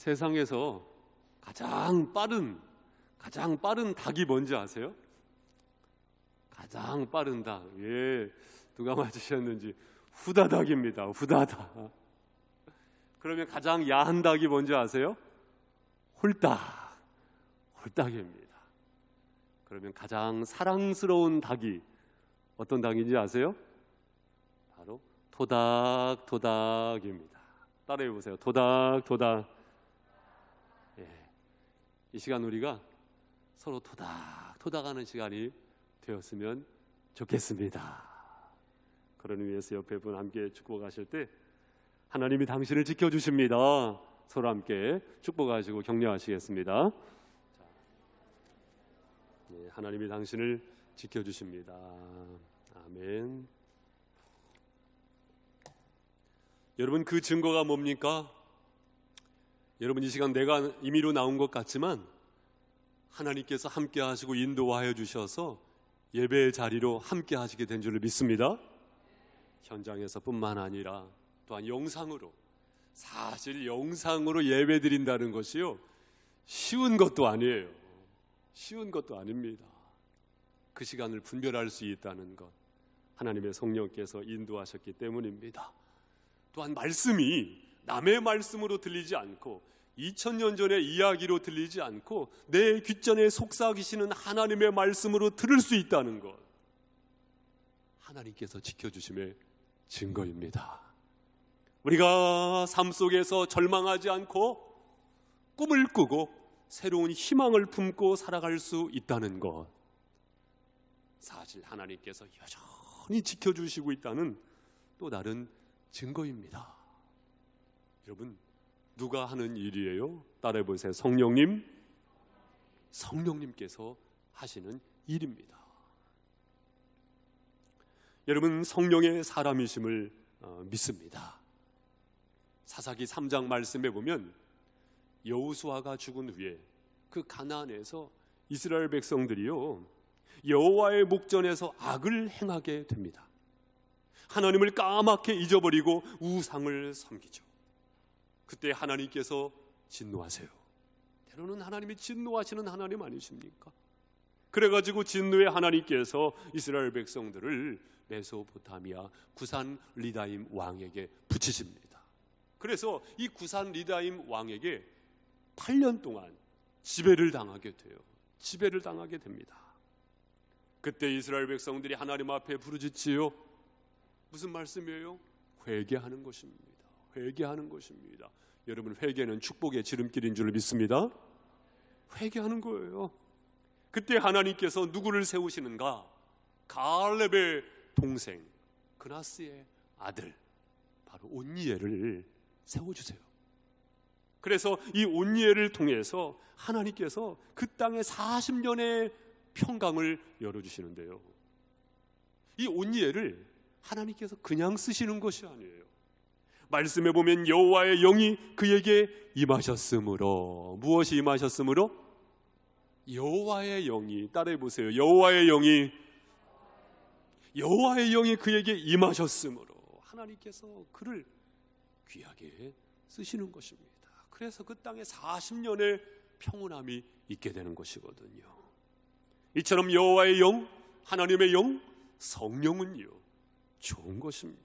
세상에서 가장 빠른 닭이 뭔지 아세요? 가장 빠른 닭. 예, 누가 맞으셨는지. 후다닥입니다. 후다닥. 그러면 가장 야한 닭이 뭔지 아세요? 홀딱입니다. 그러면 가장 사랑스러운 닭이 어떤 닭인지 아세요? 바로 토닥입니다. 따라해 보세요. 토닥. 예, 이 시간 우리가 서로 토닥하는 시간이 되었으면 좋겠습니다. 그런 의미에서 옆에 분 함께 축복하실 때 하나님이 당신을 지켜주십니다. 서로 함께 축복하시고 격려하시겠습니다. 네, 하나님이 당신을 지켜주십니다. 아멘. 여러분, 그 증거가 뭡니까? 여러분, 이 시간 내가 임의로 나온 것 같지만 하나님께서 함께 하시고 인도하여 주셔서 예배의 자리로 함께 하시게 된 줄을 믿습니다. 현장에서 뿐만 아니라 또한 영상으로, 사실 영상으로 예배 드린다는 것이요, 쉬운 것도 아니에요. 쉬운 것도 아닙니다. 그 시간을 분별할 수 있다는 것, 하나님의 성령께서 인도하셨기 때문입니다. 또한 말씀이 남의 말씀으로 들리지 않고 2000년 전의 이야기로 들리지 않고 내 귓전에 속삭이시는 하나님의 말씀으로 들을 수 있다는 것, 하나님께서 지켜주심의 증거입니다. 우리가 삶 속에서 절망하지 않고 꿈을 꾸고 새로운 희망을 품고 살아갈 수 있다는 것, 사실 하나님께서 여전히 지켜주시고 있다는 또 다른 증거입니다. 여러분, 누가 하는 일이에요? 따라해 보세요. 성령님께서 하시는 일입니다. 여러분, 성령의 사람이심을 믿습니다. 사사기 3장 말씀에 보면 여호수아가 죽은 후에 그 가나안에서 이스라엘 백성들이요, 여호와의 목전에서 악을 행하게 됩니다. 하나님을 까맣게 잊어버리고 우상을 섬기죠. 그때 하나님께서 진노하세요. 때로는 하나님이 진노하시는 하나님 아니십니까? 그래가지고 진노의 하나님께서 이스라엘 백성들을 메소포타미아 구산 리다임 왕에게 붙이십니다. 그래서 이 구산 리다임 왕에게 8년 동안 지배를 당하게 됩니다. 그때 이스라엘 백성들이 하나님 앞에 부르짖지요. 무슨 말씀이에요? 회개하는 것입니다. 여러분, 회개는 축복의 지름길인 줄 믿습니다. 회개하는 거예요. 그때 하나님께서 누구를 세우시는가? 갈렙의 동생 그나스의 아들 바로 온니엘을 세워주세요. 그래서 이 온니엘을 통해서 하나님께서 그 땅에 40년의 평강을 열어주시는데요, 이 온니엘을 하나님께서 그냥 쓰시는 것이 아니에요. 말씀에 보면 여호와의 영이 그에게 임하셨으므로, 무엇이 임하셨으므로? 여호와의 영이, 따라해 보세요. 여호와의 영이 그에게 임하셨으므로 하나님께서 그를 귀하게 쓰시는 것입니다. 그래서 그 땅에 40년의 평온함이 있게 되는 것이거든요. 이처럼 여호와의 영, 하나님의 영, 성령은요, 좋은 것입니다.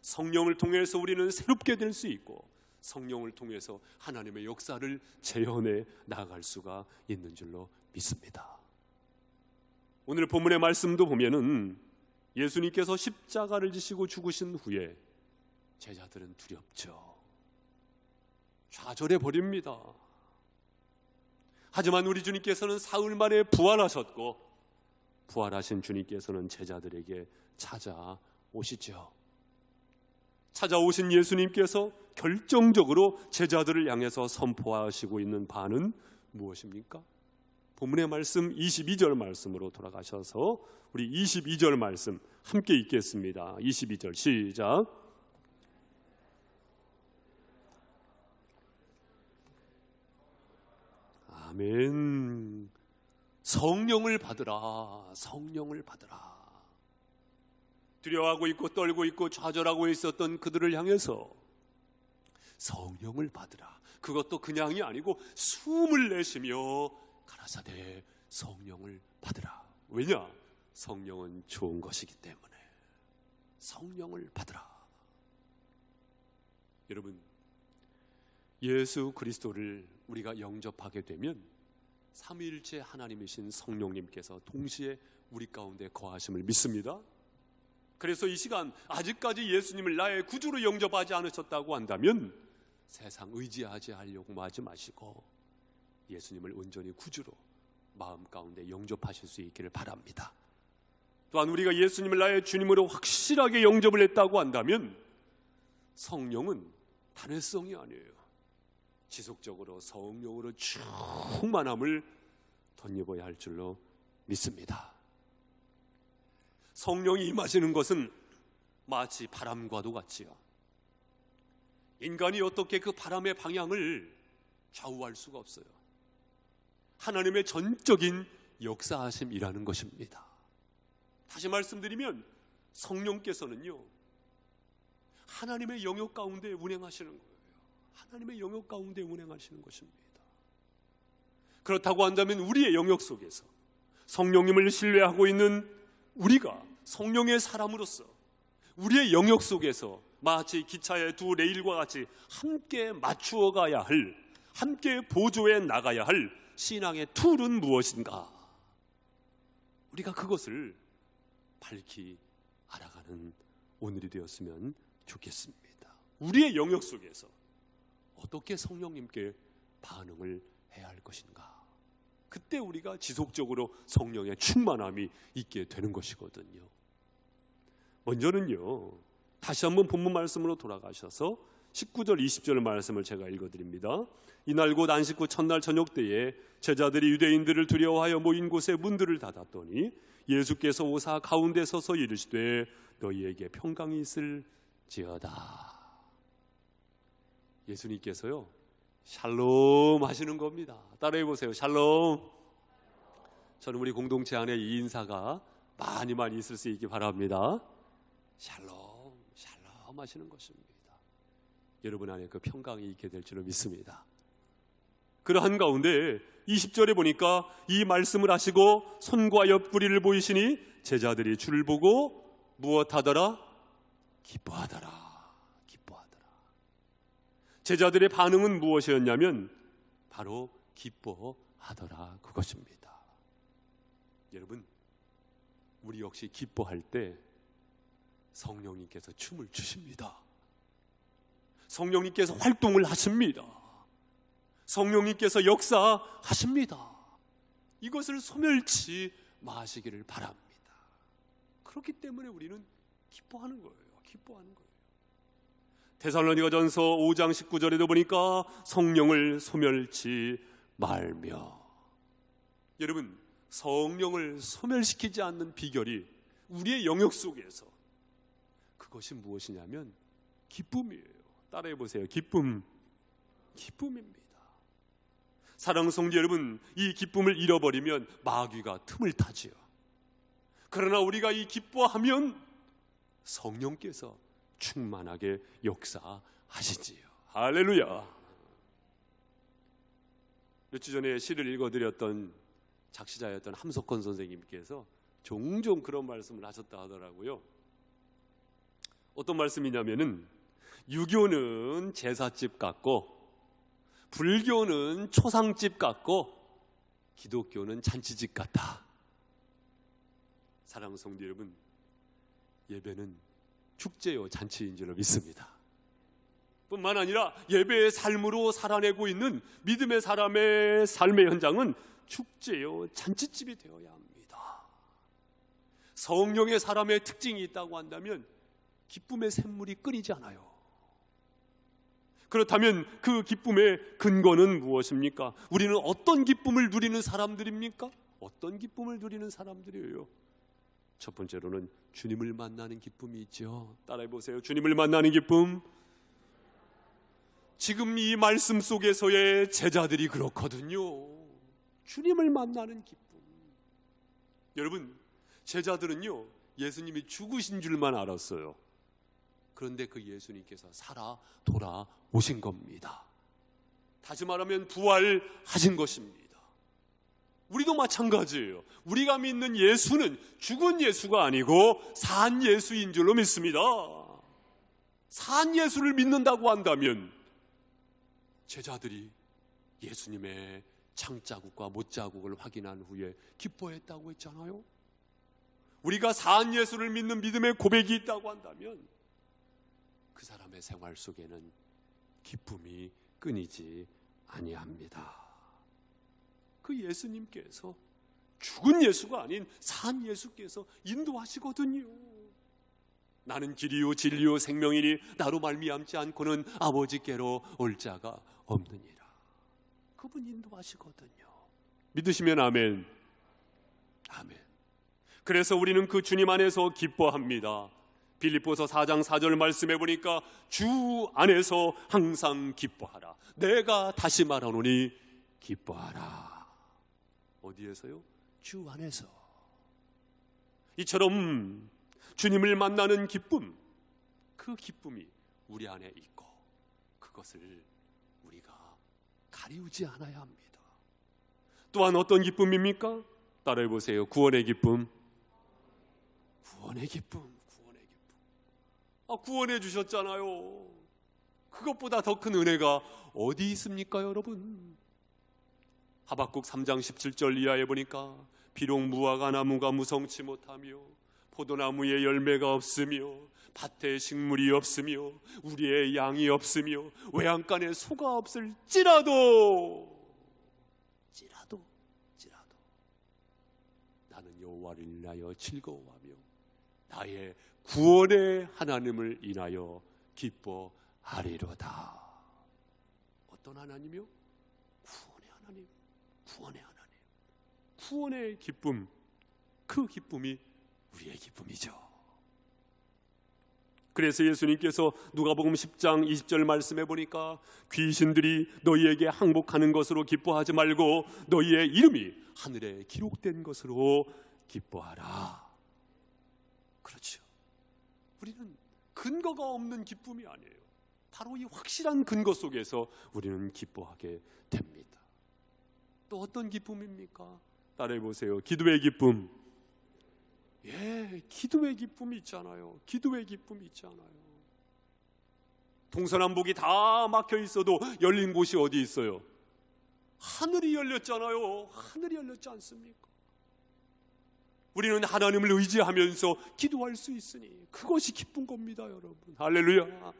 성령을 통해서 우리는 새롭게 될 수 있고, 성령을 통해서 하나님의 역사를 재현해 나아갈 수가 있는 줄로 믿습니다. 오늘 본문의 말씀도 보면은 예수님께서 십자가를 지시고 죽으신 후에 제자들은 두렵죠. 좌절해 버립니다. 하지만 우리 주님께서는 사흘 만에 부활하셨고, 부활하신 주님께서는 제자들에게 찾아오시죠. 찾아오신 예수님께서 결정적으로 제자들을 향해서 선포하시고 있는 바는 무엇입니까? 본문의 말씀 22절 말씀으로 돌아가셔서 우리 22절 말씀 함께 읽겠습니다. 22절 시작. 아멘. 성령을 받으라. 두려워하고 있고 떨고 있고 좌절하고 있었던 그들을 향해서 성령을 받으라. 그것도 그냥이 아니고 숨을 내쉬며 가라사대 성령을 받으라. 왜냐? 성령은 좋은 것이기 때문에. 성령을 받으라. 여러분, 예수 그리스도를 우리가 영접하게 되면 삼위일체 하나님이신 성령님께서 동시에 우리 가운데 거하심을 믿습니다. 그래서 이 시간 아직까지 예수님을 나의 구주로 영접하지 않으셨다고 한다면 세상 의지하지 하려고 하지 마시고 예수님을 온전히 구주로 마음 가운데 영접하실 수 있기를 바랍니다. 또한 우리가 예수님을 나의 주님으로 확실하게 영접을 했다고 한다면 성령은 단회성이 아니에요. 지속적으로 성령으로 충만함을 덧입어야 할 줄로 믿습니다. 성령이 임하시는 것은 마치 바람과도 같지요. 인간이 어떻게 그 바람의 방향을 좌우할 수가 없어요. 하나님의 전적인 역사하심이라는 것입니다. 다시 말씀드리면 성령께서는요, 하나님의 영역 가운데 운행하시는 거예요. 하나님의 영역 가운데 운행하시는 것입니다. 그렇다고 한다면 우리의 영역 속에서 성령님을 신뢰하고 있는 우리가 성령의 사람으로서 우리의 영역 속에서 마치 기차의 두 레일과 같이 함께 맞추어 가야 할, 함께 보조해 나가야 할 신앙의 툴은 무엇인가? 우리가 그것을 밝히 알아가는 오늘이 되었으면 좋겠습니다. 우리의 영역 속에서 어떻게 성령님께 반응을 해야 할 것인가? 그때 우리가 지속적으로 성령의 충만함이 있게 되는 것이거든요. 먼저는요, 다시 한번 본문 말씀으로 돌아가셔서 19절 20절 말씀을 제가 읽어드립니다. 이날 곧 안식 후 첫날 저녁 때에 제자들이 유대인들을 두려워하여 모인 곳에 문들을 닫았더니 예수께서 오사 가운데 서서 이르시되 너희에게 평강이 있을지어다. 예수님께서요, 샬롬 하시는 겁니다. 따라해 보세요. 샬롬. 저는 우리 공동체 안에 이 인사가 많이 있을 수 있기 바랍니다. 샬롬, 샬롬 하시는 것입니다. 여러분 안에 그 평강이 있게 될 줄로 믿습니다. 그러한 가운데 20절에 보니까 이 말씀을 하시고 손과 옆구리를 보이시니 제자들이 주를 보고 무엇하더라? 기뻐하더라. 기뻐하더라. 제자들의 반응은 무엇이었냐면 바로 기뻐하더라, 그것입니다. 여러분, 우리 역시 기뻐할 때 성령님께서 춤을 추십니다. 성령님께서 활동을 하십니다. 성령님께서 역사하십니다. 이것을 소멸치 마시기를 바랍니다. 그렇기 때문에 우리는 기뻐하는 거예요. 기뻐하는 거예요. 데살로니가전서 5장 19절에도 보니까 성령을 소멸치 말며. 여러분, 성령을 소멸시키지 않는 비결이 우리의 영역 속에서 그것이 무엇이냐면 기쁨이에요. 따라해 보세요. 기쁨. 기쁨입니다. 사랑하는 성도 여러분, 이 기쁨을 잃어버리면 마귀가 틈을 타지요. 그러나 우리가 이 기뻐하면 성령께서 충만하게 역사하시지요. 할렐루야. 며칠 전에 시를 읽어드렸던 작시자였던 함석헌 선생님께서 종종 그런 말씀을 하셨다 하더라고요. 어떤 말씀이냐면은 유교는 제사집 같고 불교는 초상집 같고 기독교는 잔치집 같다. 사랑하는 성도 여러분, 예배는 축제요 잔치인 줄로 믿습니다. 뿐만 아니라 예배의 삶으로 살아내고 있는 믿음의 사람의 삶의 현장은 축제요 잔치집이 되어야 합니다. 성령의 사람의 특징이 있다고 한다면 기쁨의 샘물이 끊이지 않아요. 그렇다면 그 기쁨의 근거는 무엇입니까? 우리는 어떤 기쁨을 누리는 사람들입니까? 어떤 기쁨을 누리는 사람들이에요? 첫 번째로는 주님을 만나는 기쁨이 있죠. 따라해 보세요. 주님을 만나는 기쁨. 지금 이 말씀 속에서의 제자들이 그렇거든요. 주님을 만나는 기쁨. 여러분, 제자들은요, 예수님이 죽으신 줄만 알았어요. 그런데 그 예수님께서 살아 돌아오신 겁니다. 다시 말하면 부활하신 것입니다. 우리도 마찬가지예요. 우리가 믿는 예수는 죽은 예수가 아니고 산 예수인 줄로 믿습니다. 산 예수를 믿는다고 한다면 제자들이 예수님의 창자국과 못자국을 확인한 후에 기뻐했다고 했잖아요. 우리가 산 예수를 믿는 믿음의 고백이 있다고 한다면 그 사람의 생활 속에는 기쁨이 끊이지 아니합니다. 그 예수님께서 죽은 예수가 아닌 산 예수께서 인도하시거든요. 나는 길이요 진리요 생명이니 나로 말미암지 않고는 아버지께로 올 자가 없느니라. 그분 인도하시거든요. 믿으시면 아멘. 아멘. 그래서 우리는 그 주님 안에서 기뻐합니다. 빌립보서 4장 4절 말씀해 보니까 주 안에서 항상 기뻐하라. 내가 다시 말하노니 기뻐하라. 어디에서요? 주 안에서. 이처럼 주님을 만나는 기쁨, 그 기쁨이 우리 안에 있고 그것을 우리가 가리우지 않아야 합니다. 또한 어떤 기쁨입니까? 따라해 보세요. 구원의 기쁨. 구원의 기쁨. 구원의 기쁨. 구원해 주셨잖아요. 그것보다 더 큰 은혜가 어디 있습니까, 여러분? 하박국 3장 17절 이하에 보니까 비록 무화과 나무가 무성치 못하며 포도나무에 열매가 없으며 밭에 식물이 없으며 우리의 양이 없으며 외양간에 소가 없을지라도 나는 여호와를 인하여 즐거워하며 나의 구원의 하나님을 인하여 기뻐하리로다. 어떤 하나님이요? 구원의 하나님. 구원의 하나님. 구원의 기쁨. 그 기쁨이 우리의 기쁨이죠. 그래서 예수님께서 누가복음 10장 20절 말씀해 보니까 귀신들이 너희에게 항복하는 것으로 기뻐하지 말고 너희의 이름이 하늘에 기록된 것으로 기뻐하라. 그렇죠. 우리는 근거가 없는 기쁨이 아니에요. 바로 이 확실한 근거 속에서 우리는 기뻐하게 됩니다. 또 어떤 기쁨입니까? 따라해 보세요. 기도의 기쁨. 예, 기도의 기쁨이 있잖아요. 기도의 기쁨이 있잖아요. 동서남북이 다 막혀 있어도 열린 곳이 어디 있어요? 하늘이 열렸잖아요. 하늘이 열렸지 않습니까? 우리는 하나님을 의지하면서 기도할 수 있으니 그것이 기쁜 겁니다, 여러분. 할렐루야.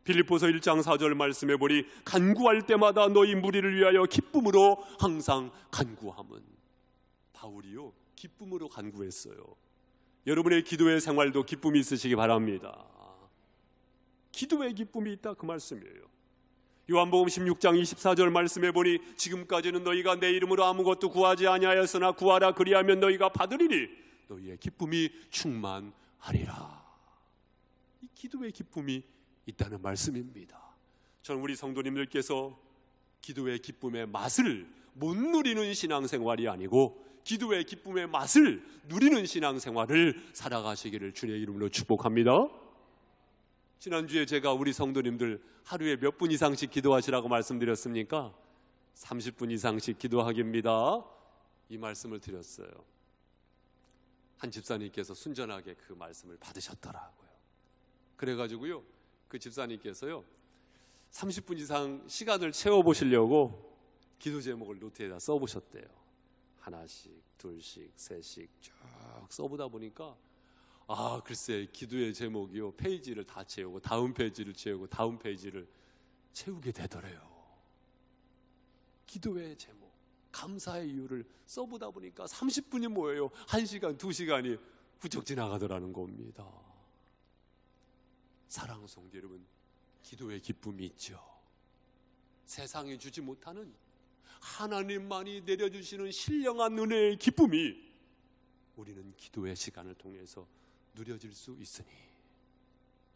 빌립보서 1장 4절 말씀해 보니 간구할 때마다 너희 무리를 위하여 기쁨으로 항상 간구함은. 바울이요, 기쁨으로 간구했어요. 여러분의 기도의 생활도 기쁨이 있으시기 바랍니다. 기도의 기쁨이 있다, 그 말씀이에요. 요한복음 16장 24절 말씀해 보니 지금까지는 너희가 내 이름으로 아무것도 구하지 아니하였으나 구하라 그리하면 너희가 받으리니 너희의 기쁨이 충만하리라. 이 기도의 기쁨이 있다는 말씀입니다. 저는 우리 성도님들께서 기도의 기쁨의 맛을 못 누리는 신앙생활이 아니고 기도의 기쁨의 맛을 누리는 신앙생활을 살아가시기를 주님의 이름으로 축복합니다. 지난주에 제가 우리 성도님들 하루에 몇 분 이상씩 기도하시라고 말씀드렸습니까? 30분 이상씩 기도하기입니다. 이 말씀을 드렸어요. 한 집사님께서 순전하게 그 말씀을 받으셨더라고요. 그래가지고요, 그 집사님께서요 30분 이상 시간을 채워보시려고 기도 제목을 노트에다 써보셨대요. 하나씩, 둘씩, 셋씩 쭉 써보다 보니까 글쎄 기도의 제목이요 페이지를 다 채우고 다음 페이지를 채우고 다음 페이지를 채우게 되더래요. 기도의 제목, 감사의 이유를 써보다 보니까 30분이 뭐예요? 1시간, 2시간이 훌쩍 지나가더라는 겁니다. 사랑하는 성도 여러분, 기도의 기쁨이 있죠. 세상이 주지 못하는 하나님만이 내려주시는 신령한 은혜의 기쁨이 우리는 기도의 시간을 통해서 누려질 수 있으니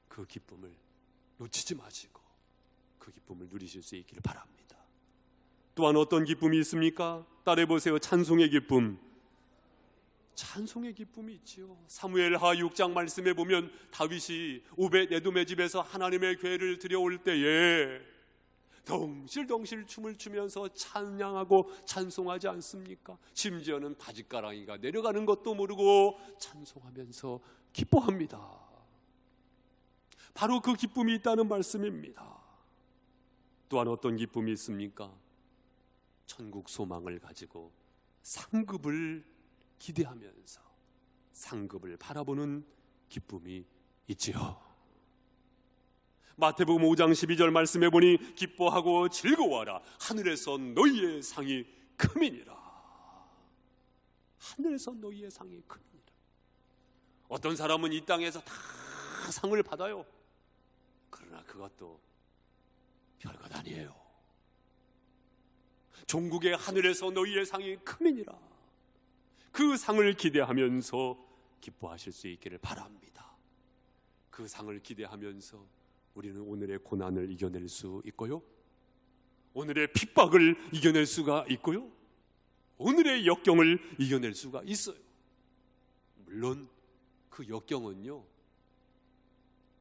그 기쁨을 놓치지 마시고 그 기쁨을 누리실 수 있기를 바랍니다. 또한 어떤 기쁨이 있습니까? 따라해보세요. 찬송의 기쁨. 찬송의 기쁨이 있지요. 사무엘하 6장 말씀에 보면 다윗이 오벳 에돔의 집에서 하나님의 궤를 들여올 때에 덩실덩실 춤을 추면서 찬양하고 찬송하지 않습니까? 심지어는 바짓가랑이가 내려가는 것도 모르고 찬송하면서 기뻐합니다. 바로 그 기쁨이 있다는 말씀입니다. 또한 어떤 기쁨이 있습니까? 천국 소망을 가지고 상급을 기대하면서 상급을 바라보는 기쁨이 있지요. 마태복음 5장 12절 말씀해 보니 기뻐하고 즐거워하라. 하늘에서 너희의 상이 큼이니라. 하늘에서 너희의 상이 큼이니라. 어떤 사람은 이 땅에서 다 상을 받아요. 그러나 그것도 별것 아니에요. 종국의 하늘에서 너희의 상이 큼이니라. 그 상을 기대하면서 기뻐하실 수 있기를 바랍니다. 그 상을 기대하면서 우리는 오늘의 고난을 이겨낼 수 있고요, 오늘의 핍박을 이겨낼 수가 있고요, 오늘의 역경을 이겨낼 수가 있어요. 물론 그 역경은요,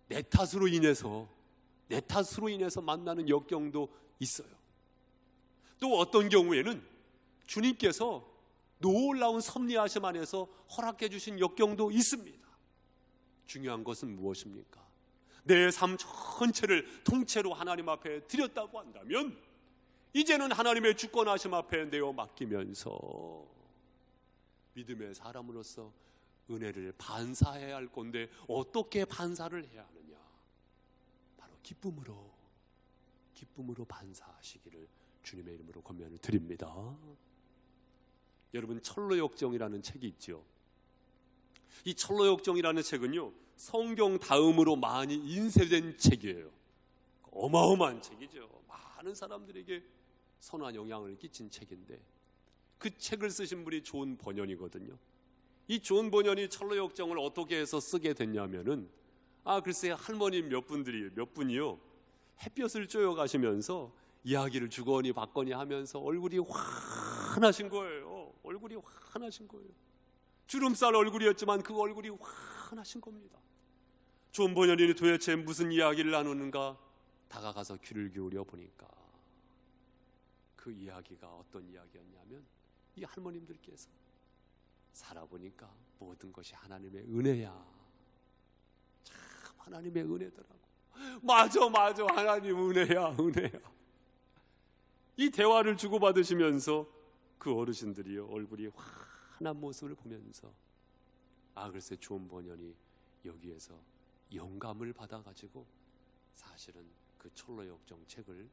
내 탓으로 인해서 만나는 역경도 있어요. 또 어떤 경우에는 주님께서 놀라운 섭리하심 안에서 허락해 주신 역경도 있습니다. 중요한 것은 무엇입니까? 내 삶 전체를 통째로 하나님 앞에 드렸다고 한다면 이제는 하나님의 주권하심 앞에 내어 맡기면서 믿음의 사람으로서 은혜를 반사해야 할 건데 어떻게 반사를 해야 하느냐? 바로 기쁨으로 반사하시기를 주님의 이름으로 권면을 드립니다. 여러분, 철로역정이라는 책이 있죠. 이 철로역정이라는 책은요, 성경 다음으로 많이 인쇄된 책이에요. 어마어마한 책이죠. 많은 사람들에게 선한 영향을 끼친 책인데, 그 책을 쓰신 분이 존 번연이거든요. 이 존 번연이 철로역정을 어떻게 해서 쓰게 됐냐면은, 글쎄 할머니 몇 분이요, 햇볕을 쬐어 가시면서 이야기를 주거니 받거니 하면서 얼굴이 환하신 거예요. 주름살 얼굴이었지만 그 얼굴이 환하신 겁니다. 존 번연이 도대체 무슨 이야기를 나누는가 다가가서 귀를 기울여 보니까 그 이야기가 어떤 이야기였냐면, 이 할머님들께서 살아보니까 모든 것이 하나님의 은혜야. 참 하나님의 은혜더라고. 맞아 하나님 은혜야. 이 대화를 주고받으시면서 그 어르신들이요, 얼굴이 환한 모습을 보면서 글쎄 존 번연이 여기에서 영감을 받아가지고 사실은 그 철로역정 책을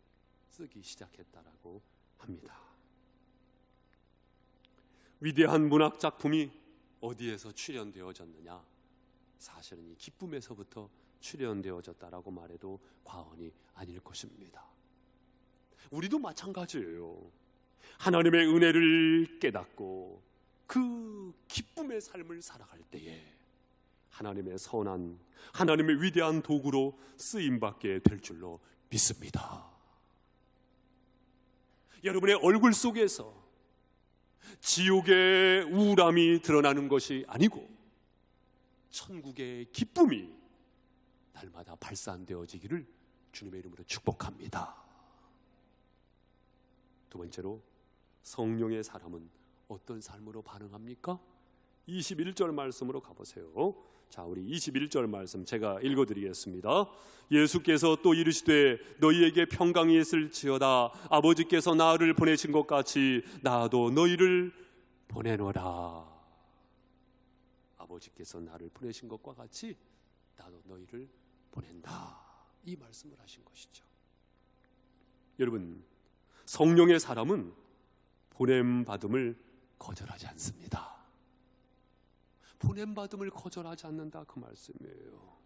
쓰기 시작했다라고 합니다. 위대한 문학 작품이 어디에서 출현되어졌느냐? 사실은 이 기쁨에서부터 출현되어졌다라고 말해도 과언이 아닐 것입니다. 우리도 마찬가지예요. 하나님의 은혜를 깨닫고 그 기쁨의 삶을 살아갈 때에 하나님의 선한, 하나님의 위대한 도구로 쓰임받게 될 줄로 믿습니다. 여러분의 얼굴 속에서 지옥의 우울함이 드러나는 것이 아니고 천국의 기쁨이 날마다 발산되어지기를 주님의 이름으로 축복합니다. 두 번째로, 성령의 사람은 어떤 삶으로 반응합니까? 21절 말씀으로 가보세요. 자, 우리 21절 말씀 제가 읽어드리겠습니다. 예수께서 또 이르시되 너희에게 평강이 있을지어다. 아버지께서 나를 보내신 것 같이 나도 너희를 보내노라. 아버지께서 나를 보내신 것과 같이 나도 너희를 보낸다. 이 말씀을 하신 것이죠. 여러분, 성령의 사람은 보냄받음을 거절하지 않습니다. 보냄받음을 거절하지 않는다, 그 말씀이에요.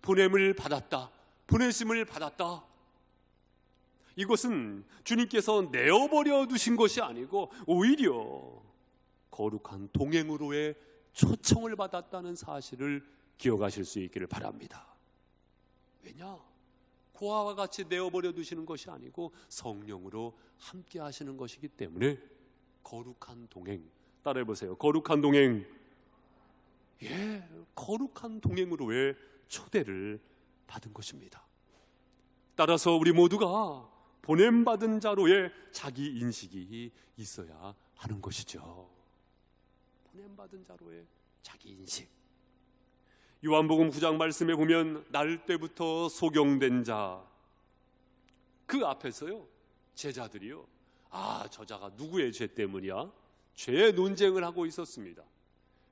보냄을 받았다, 보내심을 받았다, 이것은 주님께서 내어버려 두신 것이 아니고 오히려 거룩한 동행으로의 초청을 받았다는 사실을 기억하실 수 있기를 바랍니다. 왜냐? 고아와 같이 내어버려 두시는 것이 아니고 성령으로 함께 하시는 것이기 때문에 거룩한 동행, 따라해보세요. 거룩한 동행. 거룩한 동행으로의 초대를 받은 것입니다. 따라서 우리 모두가 보냄받은 자로의 자기 인식이 있어야 하는 것이죠. 보냄받은 자로의 자기 인식. 요한복음 9장 말씀에 보면 날 때부터 소경된 자, 그 앞에서요 제자들이요, 저자가 누구의 죄 때문이야? 죄의 논쟁을 하고 있었습니다.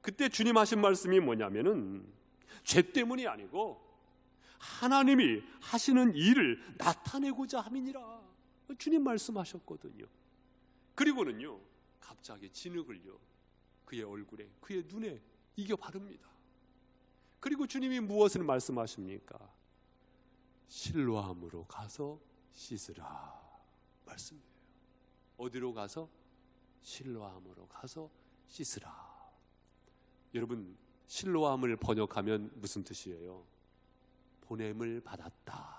그때 주님 하신 말씀이 뭐냐면은 죄 때문이 아니고 하나님이 하시는 일을 나타내고자 함이니라. 주님 말씀하셨거든요. 그리고는요 갑자기 진흙을요 그의 얼굴에, 그의 눈에 이겨 바릅니다. 그리고 주님이 무엇을 말씀하십니까? 실로암으로 가서 씻으라 말씀이에요. 어디로 가서? 실로암으로 가서 씻으라. 여러분, 실로암을 번역하면 무슨 뜻이에요? 보냄을 받았다,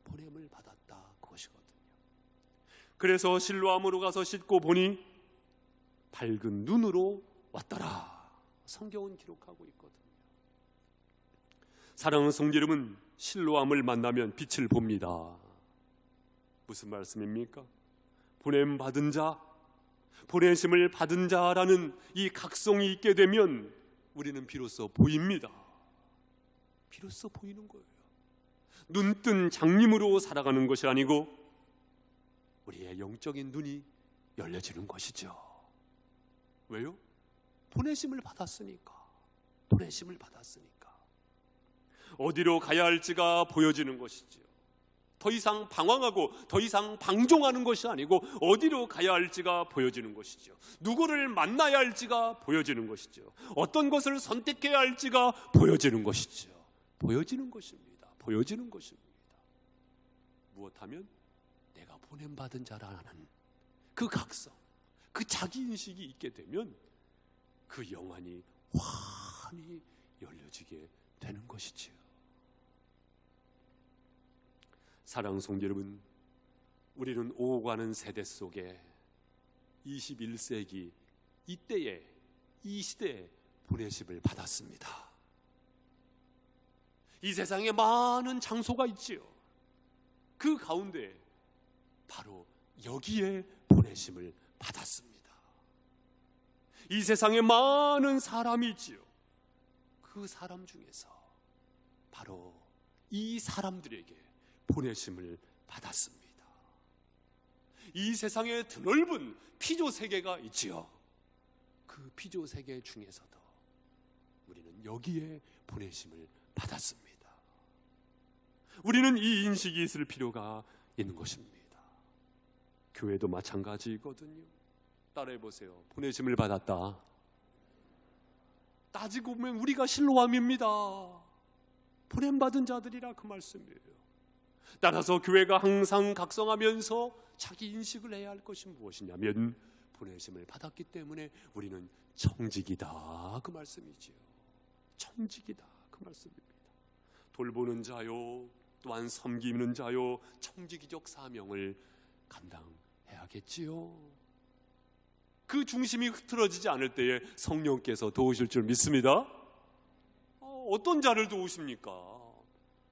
보냄을 받았다, 그것이거든요. 그래서 실로암으로 가서 씻고 보니 밝은 눈으로 왔더라, 성경은 기록하고 있거든요. 사랑하는 성도 여러분, 실로암을 만나면 빛을 봅니다. 무슨 말씀입니까? 보냄 받은 자, 보내심을 받은 자라는 이 각성이 있게 되면 우리는 비로소 보입니다. 비로소 보이는 거예요. 눈뜬 장님으로 살아가는 것이 아니고 우리의 영적인 눈이 열려지는 것이죠. 왜요? 보내심을 받았으니까. 보내심을 받았으니까. 어디로 가야 할지가 보여지는 것이지요. 더 이상 방황하고 더 이상 방종하는 것이 아니고 어디로 가야 할지가 보여지는 것이죠. 누구를 만나야 할지가 보여지는 것이죠. 어떤 것을 선택해야 할지가 보여지는 것이죠. 보여지는 것입니다. 보여지는 것입니다. 무엇하면 내가 보냄받은 자라는 그 각성, 그 자기인식이 있게 되면 그 영안이 환히 열려지게 되는 것이지요. 사랑하는 성도 여러분, 우리는 오가는 세대 속에 21세기 이때에, 이 시대에 보내심을 받았습니다. 이 세상에 많은 장소가 있지요. 그 가운데 바로 여기에 보내심을 받았습니다. 이 세상에 많은 사람이 있지요. 그 사람 중에서 바로 이 사람들에게 보내심을 받았습니다. 이 세상에 드넓은 피조 세계가 있지요. 그 피조 세계 중에서도 우리는 여기에 보내심을 받았습니다. 우리는 이 인식이 있을 필요가 있는 것입니다. 교회도 마찬가지거든요. 따라해 보세요. 보내심을 받았다. 따지고 보면 우리가 실로암입니다. 보냄받은 자들이라 그 말씀이에요. 따라서 교회가 항상 각성하면서 자기 인식을 해야 할 것이 무엇이냐면 보내심을 받았기 때문에 우리는 청직이다, 그 말씀이지요. 청직이다, 그 말씀입니다. 돌보는 자요, 또한 섬기는 자요, 청지기적 사명을 감당해야겠지요. 그 중심이 흐트러지지 않을 때에 성령께서 도우실 줄 믿습니다. 어떤 자를 도우십니까?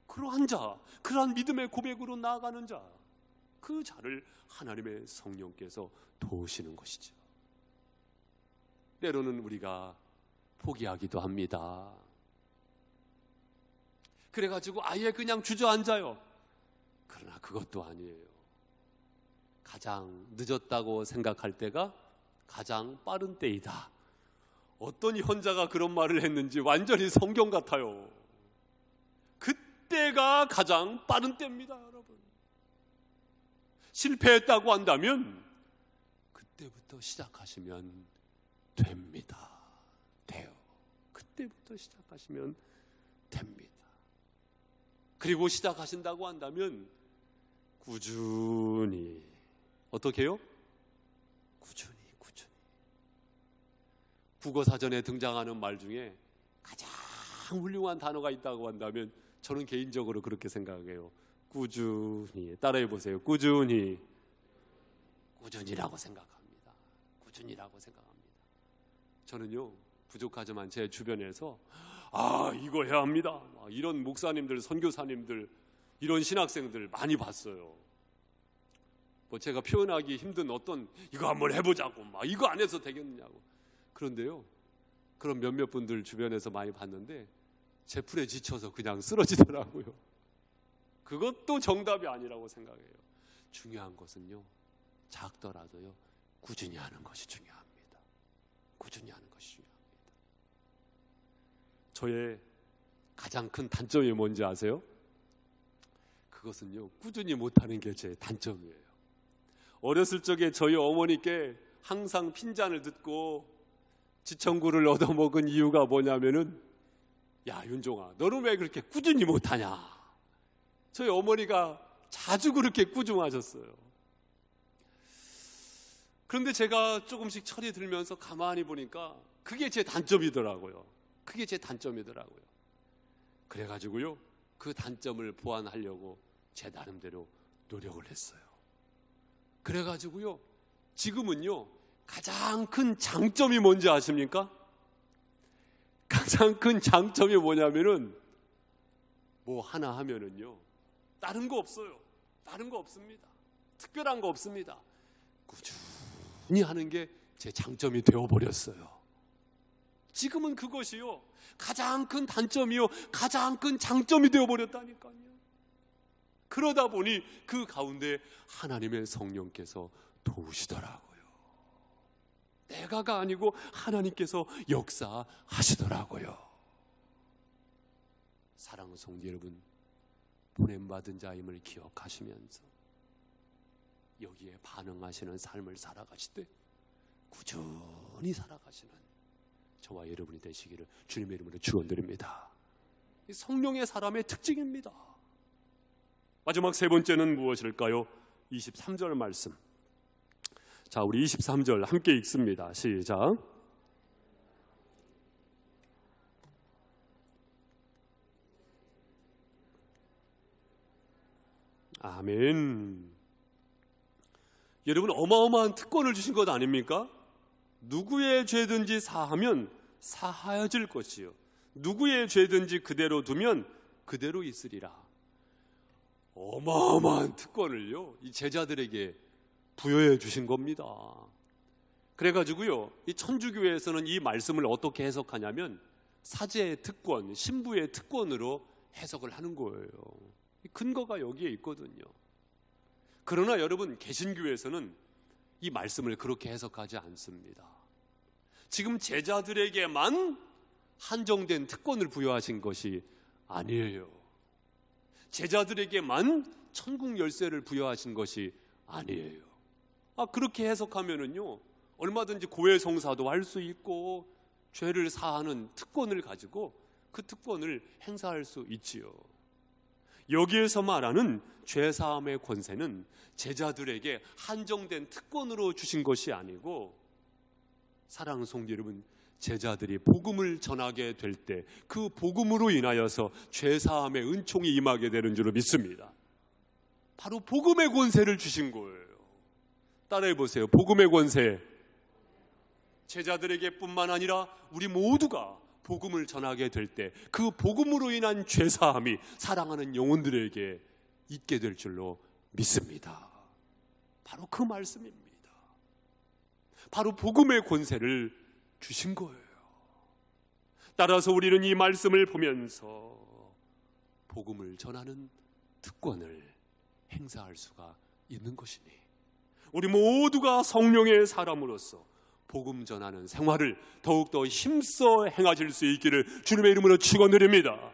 그러한 자, 그러한 믿음의 고백으로 나아가는 자, 그 자를 하나님의 성령께서 도우시는 것이죠. 때로는 우리가 포기하기도 합니다. 그래가지고 아예 그냥 주저앉아요. 그러나 그것도 아니에요. 가장 늦었다고 생각할 때가 가장 빠른 때이다. 어떤 현자가 그런 말을 했는지 완전히 성경 같아요. 그때가 가장 빠른 때입니다, 여러분. 실패했다고 한다면 그때부터 시작하시면 됩니다. 돼요. 그때부터 시작하시면 됩니다. 그리고 시작하신다고 한다면 꾸준히, 어떻게 해요? 꾸준히. 국어사전에 등장하는 말 중에 가장 훌륭한 단어가 있다고 한다면 저는 개인적으로 그렇게 생각해요. 꾸준히. 따라해 보세요. 꾸준히라고 생각합니다. 꾸준히라고 생각합니다. 저는요, 부족하지만 제 주변에서 이거 해야 합니다, 이런 목사님들, 선교사님들 이런 신학생들 많이 봤어요. 뭐 제가 표현하기 힘든 어떤 이거 한번 해보자고 막 이거 안 해서 되겠느냐고. 그런데요, 그런 몇몇 분들 주변에서 많이 봤는데 제 풀에 지쳐서 그냥 쓰러지더라고요. 그것도 정답이 아니라고 생각해요. 중요한 것은요, 작더라도요 꾸준히 하는 것이 중요합니다. 꾸준히 하는 것이 중요합니다. 저의 가장 큰 단점이 뭔지 아세요? 그것은요, 꾸준히 못하는 게 제 단점이에요. 어렸을 적에 저희 어머니께 항상 핀잔을 듣고 지청구를 얻어먹은 이유가 뭐냐면은, 야 윤종아, 너는 왜 그렇게 꾸준히 못하냐. 저희 어머니가 자주 그렇게 꾸중하셨어요. 그런데 제가 조금씩 철이 들면서 가만히 보니까 그게 제 단점이더라고요. 그게 제 단점이더라고요. 그래가지고요, 그 단점을 보완하려고 제 나름대로 노력을 했어요. 그래가지고요, 지금은요, 가장 큰 장점이 뭔지 아십니까? 가장 큰 장점이 뭐냐면은, 뭐 하나 하면은요, 다른 거 없어요. 다른 거 없습니다. 특별한 거 없습니다. 꾸준히 하는 게 제 장점이 되어버렸어요. 지금은 그것이요, 가장 큰 단점이요, 가장 큰 장점이 되어버렸다니까요. 그러다 보니 그 가운데 하나님의 성령께서 도우시더라고요. 내가가 아니고 하나님께서 역사하시더라고요. 사랑하는 성도 여러분, 보냄받은 자임을 기억하시면서 여기에 반응하시는 삶을 살아가실 때 꾸준히 살아가시는 저와 여러분이 되시기를 주님의 이름으로 축원드립니다. 성령의 사람의 특징입니다. 마지막 세 번째는 무엇일까요? 23절 말씀. 자, 우리 23절 함께 읽습니다. 시작. 아멘. 여러분, 어마어마한 특권을 주신 것 아닙니까? 누구의 죄든지 사하면 사하여질 것이요, 누구의 죄든지 그대로 두면 그대로 있으리라. 어마어마한 특권을요, 이 제자들에게 부여해 주신 겁니다. 그래가지고요, 이 천주교에서는 이 말씀을 어떻게 해석하냐면 사제의 특권, 신부의 특권으로 해석을 하는 거예요. 근거가 여기에 있거든요. 그러나 여러분, 개신교에서는 이 말씀을 그렇게 해석하지 않습니다. 지금 제자들에게만 한정된 특권을 부여하신 것이 아니에요. 제자들에게만 천국 열쇠를 부여하신 것이 아니에요. 그렇게 해석하면은요, 얼마든지 고해성사도 할 수 있고 죄를 사하는 특권을 가지고 그 특권을 행사할 수 있지요. 여기에서 말하는 죄사함의 권세는 제자들에게 한정된 특권으로 주신 것이 아니고, 사랑하는 성도 여러분, 제자들이 복음을 전하게 될 때 그 복음으로 인하여서 죄사함의 은총이 임하게 되는 줄로 믿습니다. 바로 복음의 권세를 주신 거예요. 따라해 보세요. 복음의 권세. 제자들에게 뿐만 아니라 우리 모두가 복음을 전하게 될 때 그 복음으로 인한 죄사함이 사랑하는 영혼들에게 있게 될 줄로 믿습니다. 바로 그 말씀입니다. 바로 복음의 권세를 주신 거예요. 따라서 우리는 이 말씀을 보면서 복음을 전하는 특권을 행사할 수가 있는 것이니, 우리 모두가 성령의 사람으로서 복음 전하는 생활을 더욱더 힘써 행하실 수 있기를 주님의 이름으로 축원드립니다.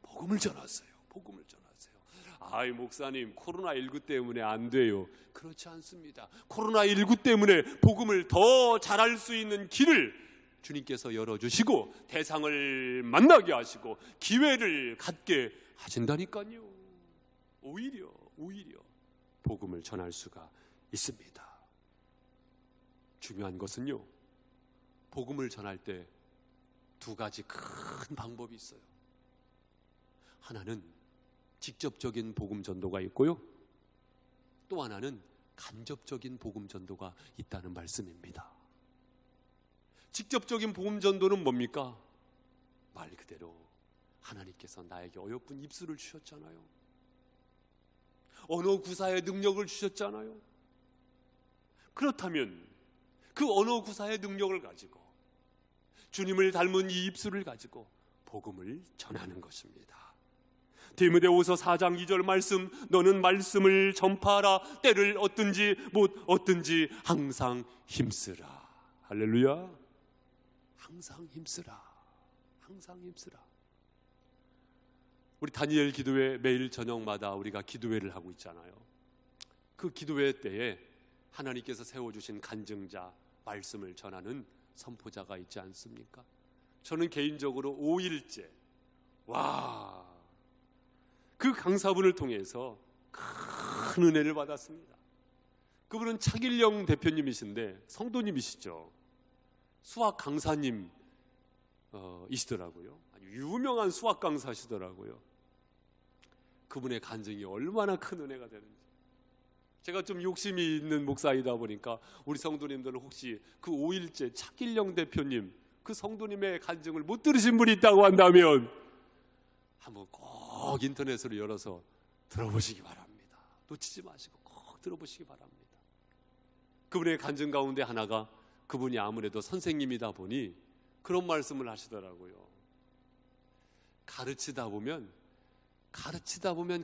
복음을 전하세요. 복음을 전하세요. 아이 목사님, 코로나19 때문에 안 돼요. 그렇지 않습니다. 코로나19 때문에 복음을 더 잘할 수 있는 길을 주님께서 열어주시고 대상을 만나게 하시고 기회를 갖게 하신다니까요. 오히려 복음을 전할 수가 있습니다. 중요한 것은요, 복음을 전할 때 두 가지 큰 방법이 있어요. 하나는 직접적인 복음 전도가 있고요, 또 하나는 간접적인 복음 전도가 있다는 말씀입니다. 직접적인 복음 전도는 뭡니까? 말 그대로 하나님께서 나에게 어여쁜 입술을 주셨잖아요. 언어 구사의 능력을 주셨잖아요. 그렇다면 그 언어 구사의 능력을 가지고 주님을 닮은 이 입술을 가지고 복음을 전하는 것입니다. 디모데후서 4장 2절 말씀, 너는 말씀을 전파하라. 때를 얻든지 못 얻든지 항상 힘쓰라. 할렐루야. 항상 힘쓰라. 항상 힘쓰라. 우리 다니엘 기도회 매일 저녁마다 우리가 기도회를 하고 있잖아요. 그 기도회 때에 하나님께서 세워주신 간증자, 말씀을 전하는 선포자가 있지 않습니까? 저는 개인적으로 5일째 그 강사분을 통해서 큰 은혜를 받았습니다. 그분은 차길령 대표님이신데 성도님이시죠. 수학 강사님 이시더라고요. 아주 유명한 수학 강사시더라고요. 그분의 간증이 얼마나 큰 은혜가 되는지. 제가 좀 욕심이 있는 목사이다 보니까 우리 성도님들은 혹시 그 5일째 차길령 대표님 그 성도님의 간증을 못 들으신 분이 있다고 한다면 한번 꼭 인터넷으로 열어서 들어보시기 바랍니다. 놓치지 마시고 꼭 들어보시기 바랍니다. 그분의 간증 가운데 하나가 그분이 아무래도 선생님이다 보니 그런 말씀을 하시더라고요. 가르치다 보면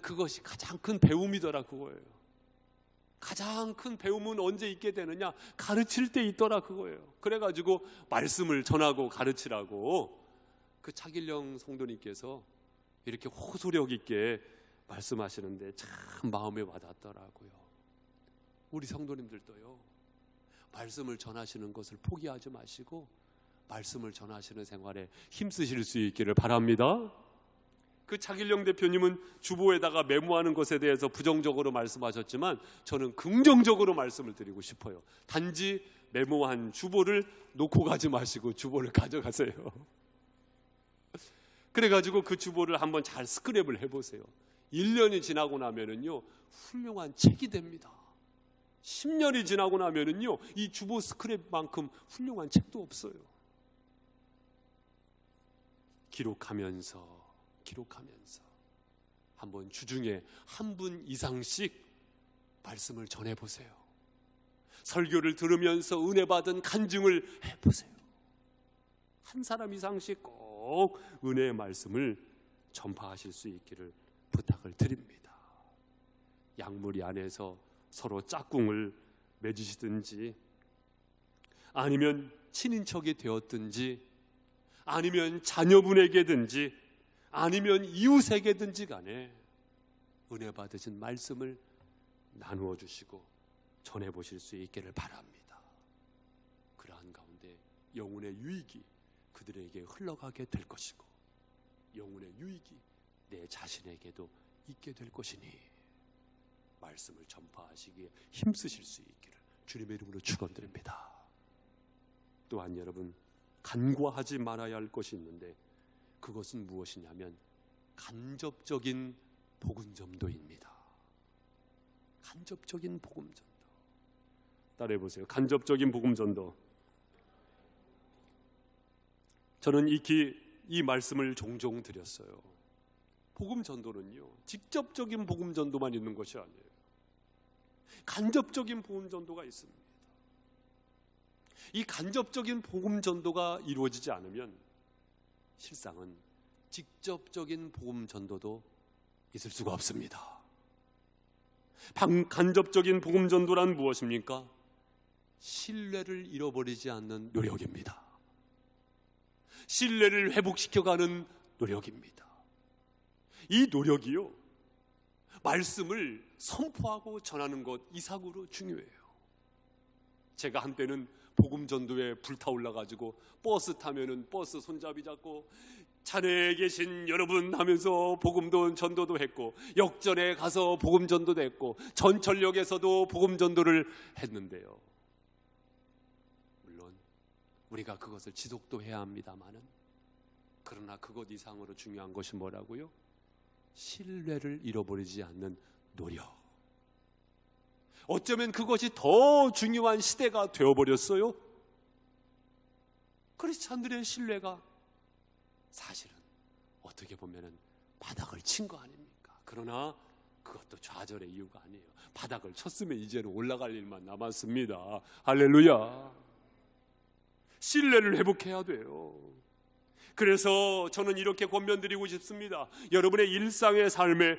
그것이 가장 큰 배움이더라 그거예요. 가장 큰 배움은 언제 있게 되느냐? 가르칠 때 있더라 그거예요. 그래가지고 말씀을 전하고 가르치라고 그 차길령 성도님께서 이렇게 호소력 있게 말씀하시는데 참 마음에 와닿더라고요. 우리 성도님들도요, 말씀을 전하시는 것을 포기하지 마시고 말씀을 전하시는 생활에 힘쓰실 수 있기를 바랍니다. 그 차길령 대표님은 주보에다가 메모하는 것에 대해서 부정적으로 말씀하셨지만 저는 긍정적으로 말씀을 드리고 싶어요. 단지 메모한 주보를 놓고 가지 마시고 주보를 가져가세요. 그래가지고 그 주보를 한번 잘 스크랩을 해보세요. 1년이 지나고 나면은요 훌륭한 책이 됩니다. 10년이 지나고 나면은요 이 주보 스크랩만큼 훌륭한 책도 없어요. 기록하면서 한번 주중에 한 분 이상씩 말씀을 전해보세요. 설교를 들으면서 은혜 받은 간증을 해보세요. 한 사람 이상씩 꼭 은혜의 말씀을 전파하실 수 있기를 부탁을 드립니다. 양무리 안에서 서로 짝꿍을 맺으시든지 아니면 친인척이 되었든지 아니면 자녀분에게든지 아니면 이웃에게든지 간에 은혜 받으신 말씀을 나누어 주시고 전해 보실 수 있기를 바랍니다. 그러한 가운데 영혼의 유익이 그들에게 흘러가게 될 것이고 영혼의 유익이 내 자신에게도 있게 될 것이니 말씀을 전파하시기에 힘쓰실 수 있기를 주님의 이름으로 축원드립니다. 또한 여러분, 간과하지 말아야 할 것이 있는데 그것은 무엇이냐면 간접적인 복음전도입니다. 간접적인 복음전도. 따라해 보세요. 간접적인 복음전도. 저는 이 말씀을 종종 드렸어요. 복음전도는요 직접적인 복음전도만 있는 것이 아니에요. 간접적인 복음전도가 있습니다. 이 간접적인 복음전도가 이루어지지 않으면 실상은 직접적인 복음 전도도 있을 수가 없습니다. 간접적인 복음 전도란 무엇입니까? 신뢰를 잃어버리지 않는 노력입니다. 신뢰를 회복시켜가는 노력입니다. 이 노력이요 말씀을 선포하고 전하는 것 이상으로 중요해요. 제가 한때는 복음 전도에 불타올라 가지고 버스 타면은 버스 손잡이 잡고 자네에 계신 여러분 하면서 복음도 전도도 했고 역전에 가서 복음 전도도 했고 전철역에서도 복음 전도를 했는데요. 물론 우리가 그것을 지속도 해야 합니다만은 그러나 그것 이상으로 중요한 것이 뭐라고요? 신뢰를 잃어버리지 않는 노력. 어쩌면 그것이 더 중요한 시대가 되어버렸어요. 크리스찬들의 신뢰가 사실은 어떻게 보면 바닥을 친 거 아닙니까? 그러나 그것도 좌절의 이유가 아니에요. 바닥을 쳤으면 이제는 올라갈 일만 남았습니다. 할렐루야. 신뢰를 회복해야 돼요. 그래서 저는 이렇게 권면드리고 싶습니다. 여러분의 일상의 삶에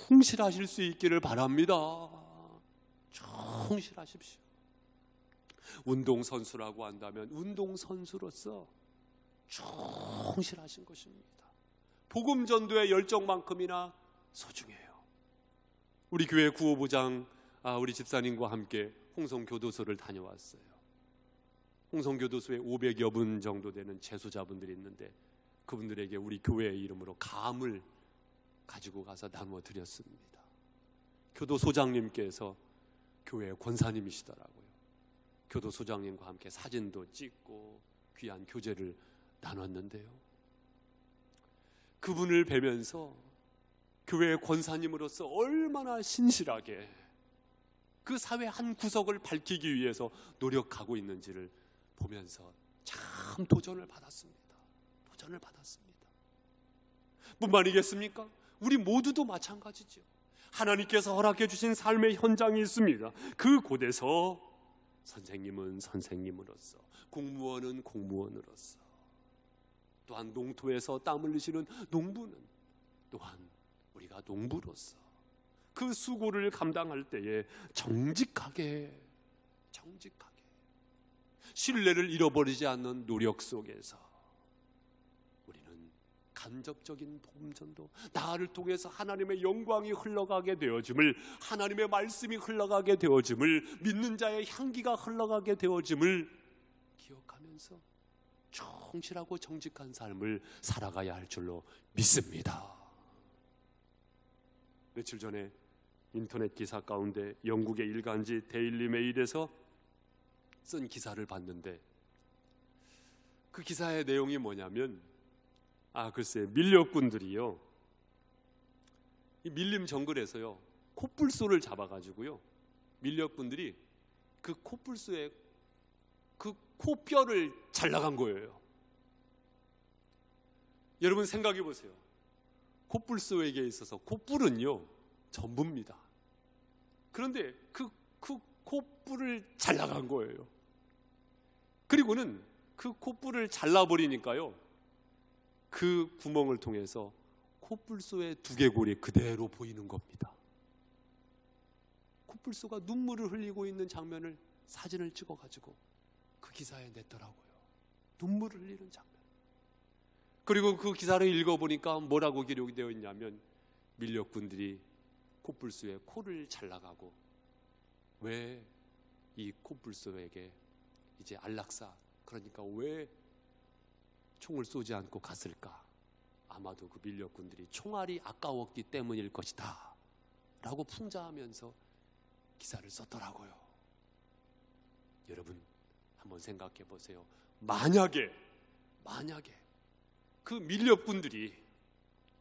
충실하실 수 있기를 바랍니다. 충실하십시오. 운동선수라고 한다면 운동선수로서 충실하신 것입니다. 복음 전도의 열정만큼이나 소중해요. 우리 교회 구호부장 우리 집사님과 함께 홍성교도소를 다녀왔어요. 홍성교도소에 500여 분 정도 되는 재소자분들이 있는데 그분들에게 우리 교회의 이름으로 감을 가지고 가서 나누어 드렸습니다. 교도소장님께서 교회 권사님이시더라고요. 교도소장님과 함께 사진도 찍고 귀한 교제를 나눴는데요, 그분을 뵈면서 교회 권사님으로서 얼마나 신실하게 그 사회 한 구석을 밝히기 위해서 노력하고 있는지를 보면서 참 도전을 받았습니다. 뿐만이겠습니까? 우리 모두도 마찬가지죠. 하나님께서 허락해 주신 삶의 현장이 있습니다. 그 곳에서 선생님은 선생님으로서, 공무원은 공무원으로서, 또한 농토에서 땀 흘리시는 농부는 또한 우리가 농부로서 그 수고를 감당할 때에 정직하게 신뢰를 잃어버리지 않는 노력 속에서 우리는 간접적인 복음전도, 나를 통해서 하나님의 영광이 흘러가게 되어짐을, 하나님의 말씀이 흘러가게 되어짐을, 믿는 자의 향기가 흘러가게 되어짐을 기억하면서 충실하고 정직한 삶을 살아가야 할 줄로 믿습니다. 며칠 전에 인터넷 기사 가운데 영국의 일간지 데일리 메일에서 쓴 기사를 봤는데 그 기사의 내용이 뭐냐면 글쎄 밀렵꾼들이요, 이 밀림 정글에서요 콧불소를 잡아가지고요, 밀렵꾼들이 그 콧불소에 그 코뼈를 잘라간 거예요. 여러분 생각해 보세요. 콧불소에게 있어서 콧불은요 전부입니다. 그런데 그 콧불을 잘라간 거예요. 그리고는 그 콧불을 잘라버리니까요, 그 구멍을 통해서 콧불소의 두개골이 그대로 보이는 겁니다. 콧불소가 눈물을 흘리고 있는 장면을 사진을 찍어가지고 그 기사에 냈더라고요. 눈물을 흘리는 장면. 그리고 그 기사를 읽어보니까 뭐라고 기록이 되어 있냐면, 밀렵꾼들이 콧불소의 코를 잘라가고 왜 이 콧불소에게 이제 안락사, 그러니까 왜 총을 쏘지 않고 갔을까? 아마도 그 밀렵꾼들이 총알이 아까웠기 때문일 것이다 라고 풍자하면서 기사를 썼더라고요. 여러분 한번 생각해 보세요. 만약에 그 밀렵꾼들이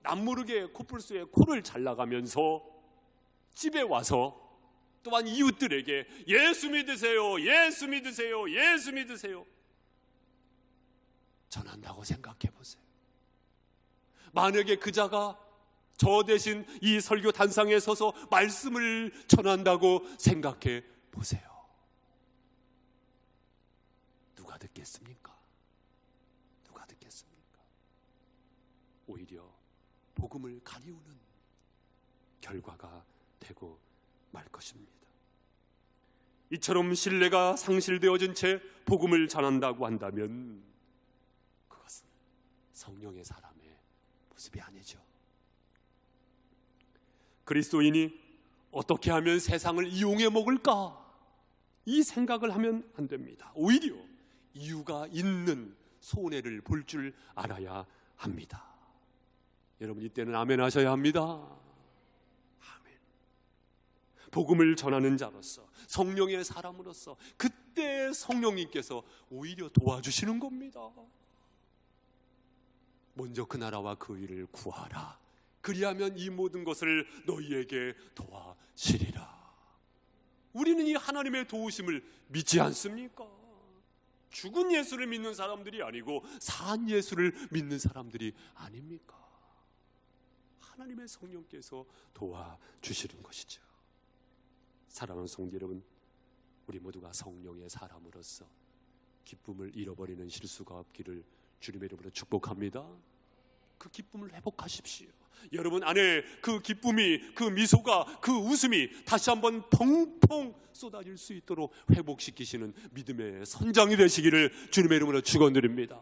남모르게 콧불소에 코를 잘라가면서 집에 와서 또한 이웃들에게 예수 믿으세요, 예수 믿으세요, 예수 믿으세요 전한다고 생각해 보세요. 만약에 그자가 저 대신 이 설교 단상에 서서 말씀을 전한다고 생각해 보세요. 누가 듣겠습니까? 오히려 복음을 가리우는 결과가 되고 말 것입니다. 이처럼 신뢰가 상실되어진 채 복음을 전한다고 한다면 그것은 성령의 사람의 모습이 아니죠. 그리스도인이 어떻게 하면 세상을 이용해 먹을까? 이 생각을 하면 안 됩니다. 오히려 이유가 있는 손해를 볼 줄 알아야 합니다. 여러분 이때는 아멘 하셔야 합니다. 아멘. 복음을 전하는 자로서, 성령의 사람으로서 그때 성령님께서 오히려 도와주시는 겁니다. 먼저 그 나라와 그 의를 구하라. 그리하면 이 모든 것을 너희에게 도와주리라. 우리는 이 하나님의 도우심을 믿지 않습니까? 죽은 예수를 믿는 사람들이 아니고 산 예수를 믿는 사람들이 아닙니까? 하나님의 성령께서 도와주시는 것이죠. 사랑하는 성도 여러분, 우리 모두가 성령의 사람으로서 기쁨을 잃어버리는 실수가 없기를 주님의 이름으로 축복합니다. 그 기쁨을 회복하십시오. 여러분 안에 그 기쁨이, 그 미소가, 그 웃음이 다시 한번 펑펑 쏟아질 수 있도록 회복시키시는 믿음의 선장이 되시기를 주님의 이름으로 축원드립니다.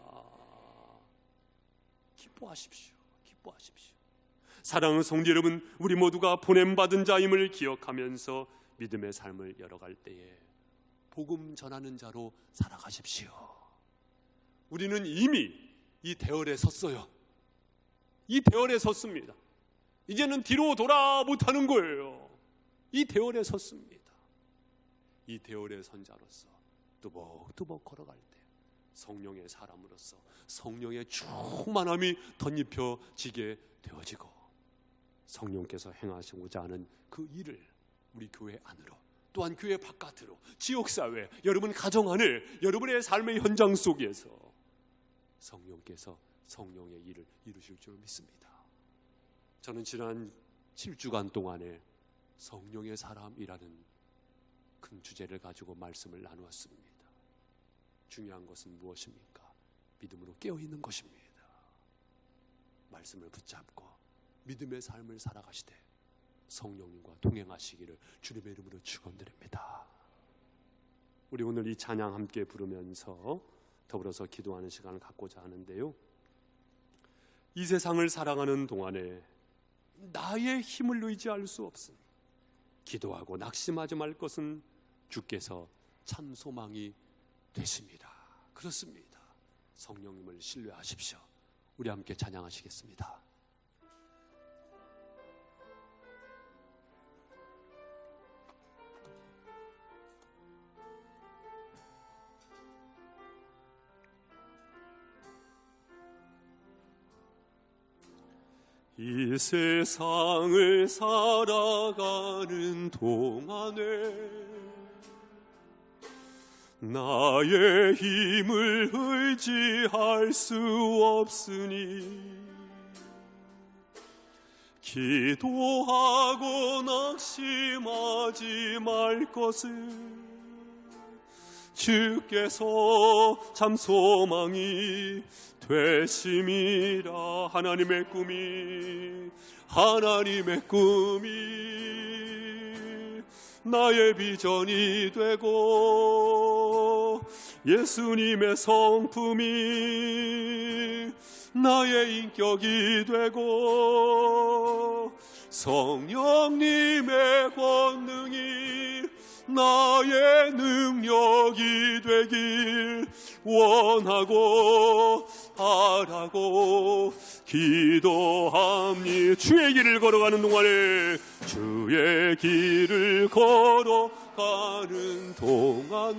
기뻐하십시오. 기뻐하십시오. 사랑하는 성도 여러분, 우리 모두가 보냄받은 자임을 기억하면서 믿음의 삶을 열어갈 때에 복음 전하는 자로 살아가십시오. 우리는 이미 이 대열에 섰어요. 이 대열에 섰습니다. 이제는 뒤로 돌아 못하는 거예요. 이 대열에 섰습니다. 이 대열에 선 자로서 뚜벅뚜벅 걸어갈 때 성령의 사람으로서 성령의 충만함이 덧입혀지게 되어지고 성령께서 행하시고자 하는 그 일을 우리 교회 안으로, 또한 교회 바깥으로, 지역사회, 여러분 가정 안에, 여러분의 삶의 현장 속에서 성령께서 성령의 일을 이루실 줄 믿습니다. 저는 지난 7주간 동안에 성령의 사람이라는 큰 주제를 가지고 말씀을 나누었습니다. 중요한 것은 무엇입니까? 믿음으로 깨어있는 것입니다. 말씀을 붙잡고 믿음의 삶을 살아가시되 성령님과 동행하시기를 주님의 이름으로 축원드립니다. 우리 오늘 이 찬양 함께 부르면서 더불어서 기도하는 시간을 갖고자 하는데요, 이 세상을 살아가는 동안에 나의 힘을 의지할 수 없으니 기도하고 낙심하지 말 것은 주께서 참 소망이 되십니다. 그렇습니다. 성령님을 신뢰하십시오. 우리 함께 찬양하시겠습니다. 이 세상을 살아가는 동안에 나의 힘을 의지할 수 없으니 기도하고 낙심하지 말 것을 주께서 참 소망이 되심이라. 하나님의 꿈이 나의 비전이 되고 예수님의 성품이 나의 인격이 되고 성령님의 권능이 나의 능력이 되길 원하고 바라고 기도합니다. 주의 길을 걸어가는 동안에 주의 길을 걸어가는 동안에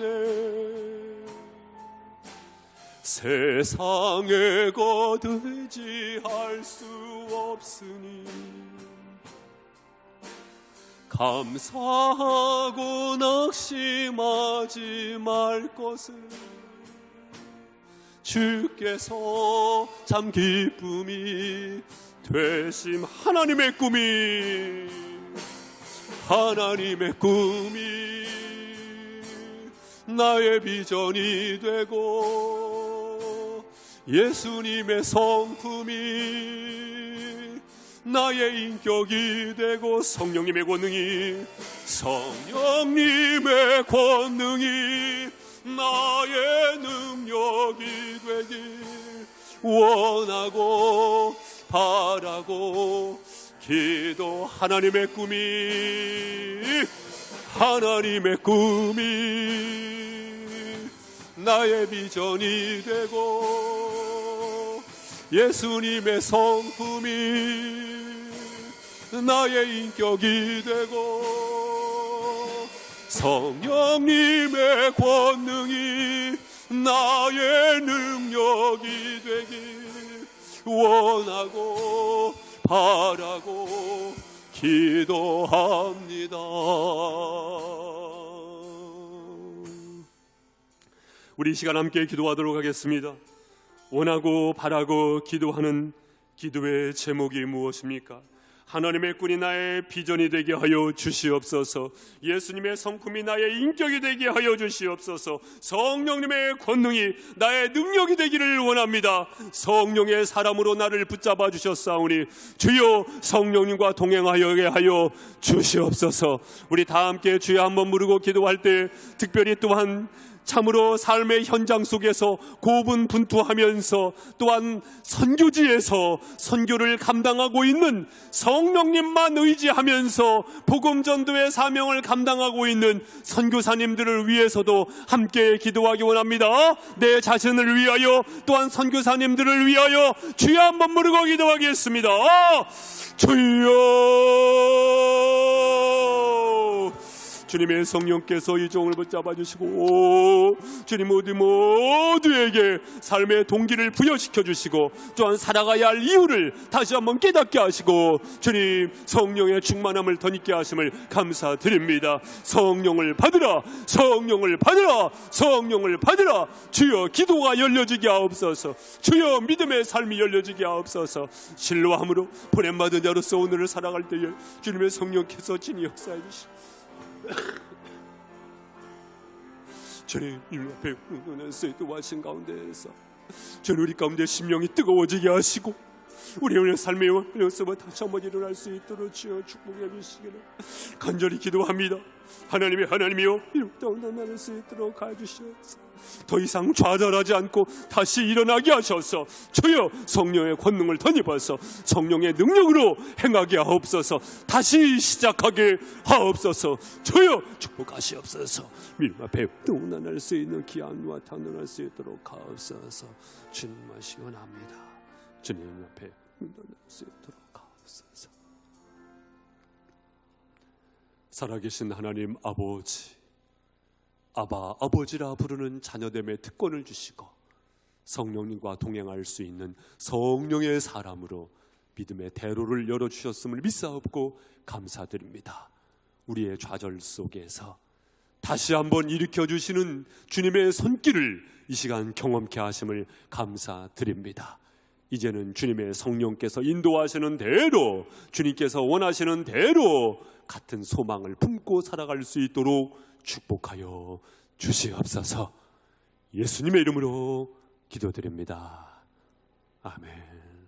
세상의 것 의지할 수 없으니 감사하고 낙심하지 말 것을 주께서 참 기쁨이 되심. 하나님의 꿈이 나의 비전이 되고 예수님의 성품이 나의 인격이 되고 성령님의 권능이 나의 능력이 되길 원하고 바라고 기도. 하나님의 꿈이 나의 비전이 되고 예수님의 성품이 나의 인격이 되고 성령님의 권능이 나의 능력이 되길 원하고 바라고 기도합니다. 우리 이 시간 함께 기도하도록 하겠습니다. 원하고 바라고 기도하는 기도의 제목이 무엇입니까? 하나님의 꾼이 나의 비전이 되게 하여 주시옵소서. 예수님의 성품이 나의 인격이 되게 하여 주시옵소서. 성령님의 권능이 나의 능력이 되기를 원합니다. 성령의 사람으로 나를 붙잡아 주셨사오니 주여 성령님과 동행하게 하여 주시옵소서. 우리 다 함께 주여 한번 부르고 기도할 때 특별히 또한 참으로 삶의 현장 속에서 고분분투하면서 또한 선교지에서 선교를 감당하고 있는 성령님만 의지하면서 복음전도의 사명을 감당하고 있는 선교사님들을 위해서도 함께 기도하기 원합니다. 내 자신을 위하여 또한 선교사님들을 위하여 주여 한번 부르고 기도하겠습니다. 주여, 주님의 성령께서 이 종을 붙잡아 주시고 주님 모두에게 삶의 동기를 부여시켜 주시고 또한 살아가야 할 이유를 다시 한번 깨닫게 하시고 주님 성령의 충만함을 덧입게 하심을 감사드립니다. 성령을 받으라, 성령을 받으라, 성령을 받으라. 주여 기도가 열려지게 하옵소서. 주여 믿음의 삶이 열려지게 하옵소서. 신뢰함으로 보냄받은 자로서 오늘을 살아갈 때에 주님의 성령께서 친히 역사해 주시고 주님 앞에 눈을 쓰도하신 가운데에서 주님 우리 가운데 심령이 뜨거워지게 하시고 우리 오늘 삶의 연습을 다시 한번 일어날 수 있도록 주여 축복해 주시기를 간절히 기도합니다. 하나님이여 이렇다운 나를 수 있도록 해주시옵소서. 더 이상 좌절하지 않고 다시 일어나게 하셔서 주여 성령의 권능을 덧입어서 성령의 능력으로 행하게 하옵소서. 다시 시작하게 하옵소서. 주여 축복하시옵소서. 믿음 앞에 동난할 수 있는 기한과 탄원할 수 있도록 하옵소서. 주님만 시원합니다. 주님 앞에 동난할 수 있도록 하옵소서. 살아계신 하나님 아버지, 아바 아버지라 부르는 자녀됨의 특권을 주시고 성령님과 동행할 수 있는 성령의 사람으로 믿음의 대로를 열어주셨음을 믿사옵고 감사드립니다. 우리의 좌절 속에서 다시 한번 일으켜주시는 주님의 손길을 이 시간 경험케 하심을 감사드립니다. 이제는 주님의 성령께서 인도하시는 대로, 주님께서 원하시는 대로 같은 소망을 품고 살아갈 수 있도록 축복하여 주시옵소서. 예수님의 이름으로 기도드립니다. 아멘.